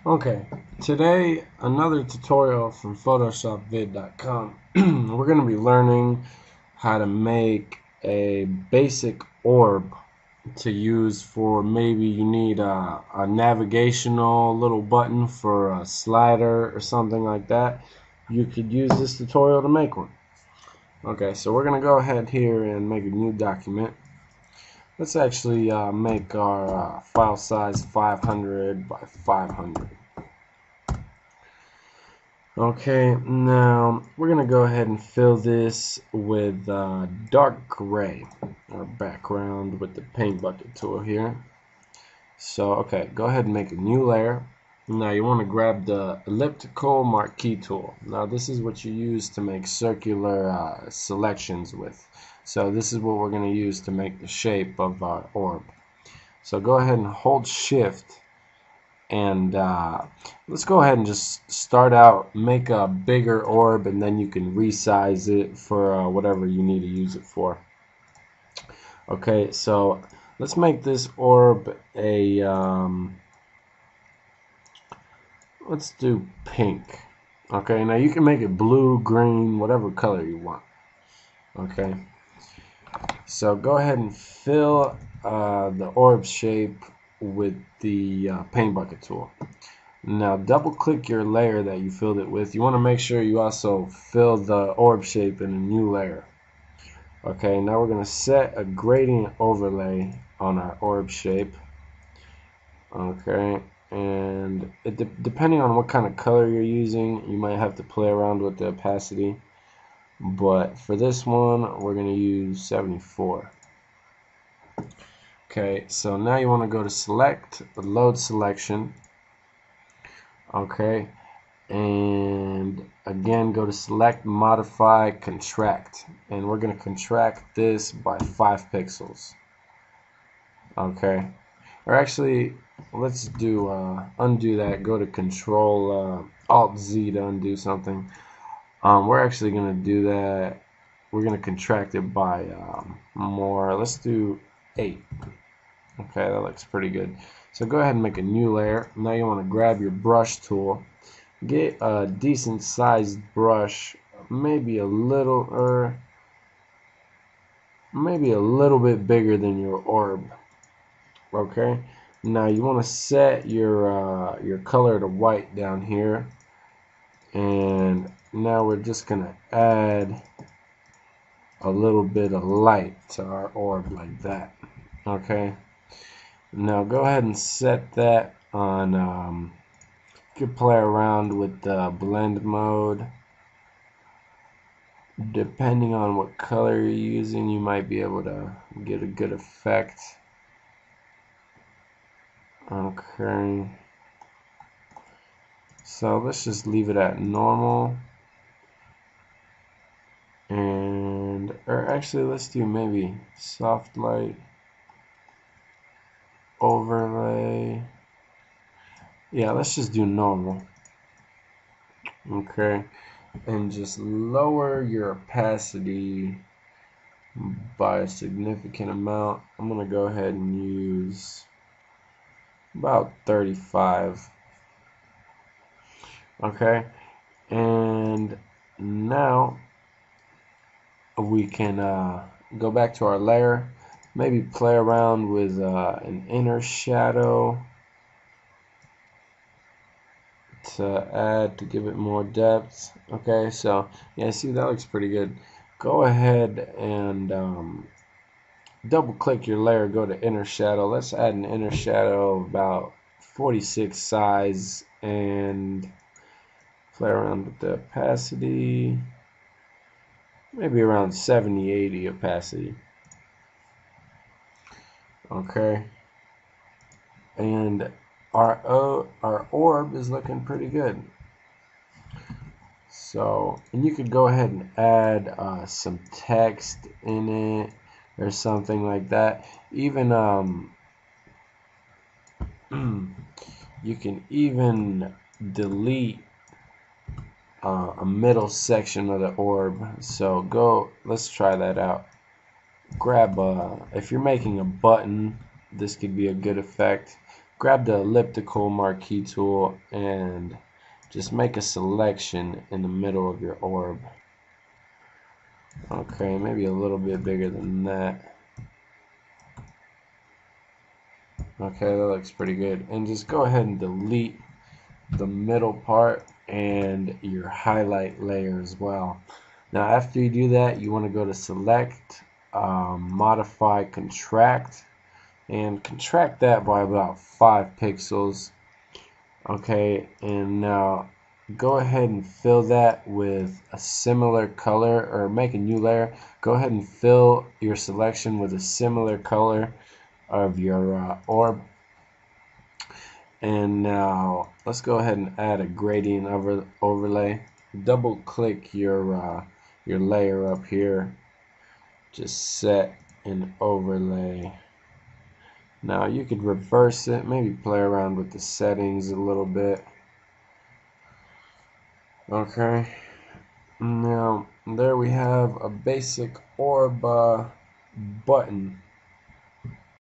Okay, today another tutorial from photoshopvid.com. We're going to be learning how to make a basic orb to use for maybe you need a navigational little button for a slider or something like that. You could use this tutorial to make one. Okay, so we're going to go ahead here and make a new document. Let's actually make our file size 500 by 500. Okay, now we're gonna go ahead and fill this with dark gray, our background with the paint bucket tool here. So, okay, go ahead and make a new layer. Now you want to grab the elliptical marquee tool. Now this is what you use to make circular selections with. So this is what we're going to use to make the shape of our orb. So go ahead and hold shift. And let's go ahead and just start out, make a bigger orb, and then you can resize it for whatever you need to use it for. Okay, so let's make this orb a, let's do pink. Okay, now you can make it blue, green, whatever color you want. Okay, so go ahead and fill the orb shape with the paint bucket tool. Now double click your layer that you filled it with. You want to make sure you also fill the orb shape in a new layer. Okay, now we're going to set a gradient overlay on our orb shape. Okay, and depending on what kind of color you're using, you might have to play around with the opacity. But for this one, we're going to use 74. Okay, so now you want to go to select, the load selection. Okay, and again go to select, modify, contract, and we're going to contract this by 5 pixels. Okay, or actually let's do undo that. Go to Control Alt Z to undo something. We're actually going to do that. We're going to contract it by more. Let's do 8. Okay, that looks pretty good. So go ahead and make a new layer. Now you want to grab your brush tool, get a decent sized brush, maybe a little bit bigger than your orb. Okay, now you want to set your color to white down here, and now we're just gonna add a little bit of light to our orb like that. Okay, now go ahead and set that on you could play around with the blend mode. Depending on what color you're using, you might be able to get a good effect. Okay, so let's just leave it at normal, and or actually let's do maybe soft light overlay. Yeah, let's just do normal. Okay, and just lower your opacity by a significant amount. I'm gonna go ahead and use about 35. Okay, and now we can go back to our layer, maybe play around with an inner shadow to add to give it more depth. Okay, so yeah, see, that looks pretty good. Go ahead and double click your layer, go to inner shadow. Let's add an inner shadow of about 46 size and play around with the opacity, maybe around 70-80 opacity. Okay, and our orb is looking pretty good. So, and you could go ahead and add some text in it or something like that. Even you can even delete a middle section of the orb. So let's try that out. Grab if you're making a button, this could be a good effect. grab the elliptical marquee tool and just make a selection in the middle of your orb. Okay, maybe a little bit bigger than that. Okay, that looks pretty good. And just go ahead and delete the middle part and your highlight layer as well. Now after you do that, you want to go to select, modify contract, and contract that by about 5 pixels. Okay, and now go ahead and fill that with a similar color, or make a new layer. Go ahead and fill your selection with a similar color of your orb. And now let's go ahead and add a gradient overlay. Double click your layer up here. Just set an overlay. Now you could reverse it, maybe play around with the settings a little bit. Okay, now there we have a basic orb button.